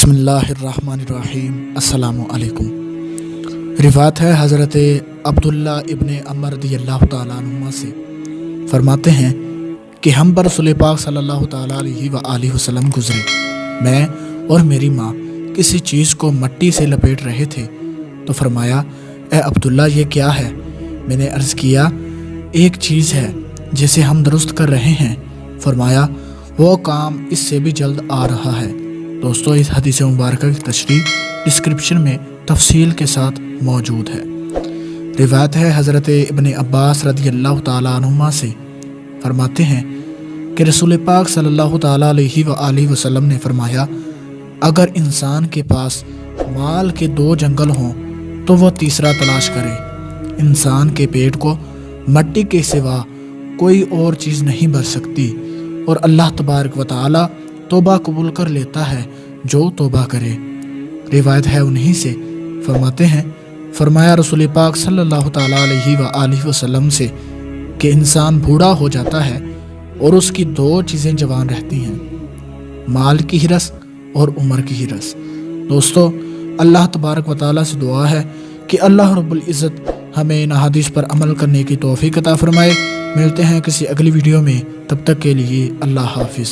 بسم اللہ الرحمن الرحیم۔ السلام علیکم۔ روایت ہے حضرت عبداللہ ابن عمر رضی اللہ تعالیٰ عنہما سے، فرماتے ہیں کہ ہم پر رسول پاک صلی اللہ تعالیٰ علیہ وآلہ وسلم گزرے۔ میں اور میری ماں کسی چیز کو مٹی سے لپیٹ رہے تھے تو فرمایا، اے عبداللہ یہ کیا ہے؟ میں نے عرض کیا، ایک چیز ہے جسے ہم درست کر رہے ہیں۔ فرمایا، وہ کام اس سے بھی جلد آ رہا ہے۔ دوستو، اس حدیث مبارکہ کی تشریح ڈسکرپشن میں تفصیل کے ساتھ موجود ہے۔ روایت ہے حضرت ابن عباس رضی اللہ تعالیٰ عنہما سے، فرماتے ہیں کہ رسول پاک صلی اللہ تعالیٰ علیہ وآلہ وسلم نے فرمایا، اگر انسان کے پاس مال کے 2 جنگل ہوں تو وہ تیسرا تلاش کرے۔ انسان کے پیٹ کو مٹی کے سوا کوئی اور چیز نہیں بھر سکتی، اور اللہ تبارک و تعالیٰ توبہ قبول کر لیتا ہے جو توبہ کرے۔ روایت ہے انہی سے، فرماتے ہیں، فرمایا رسول پاک صلی اللہ تعالیٰ علیہ وآلہ وسلم سے کہ انسان بوڑھا ہو جاتا ہے اور اس کی 2 چیزیں جوان رہتی ہیں، مال کی ہرس اور عمر کی ہرس۔ دوستو، اللہ تبارک و تعالیٰ سے دعا ہے کہ اللہ رب العزت ہمیں ان احادیث پر عمل کرنے کی توفیق عطا فرمائے۔ ملتے ہیں کسی اگلی ویڈیو میں، تب تک کے لیے اللہ حافظ۔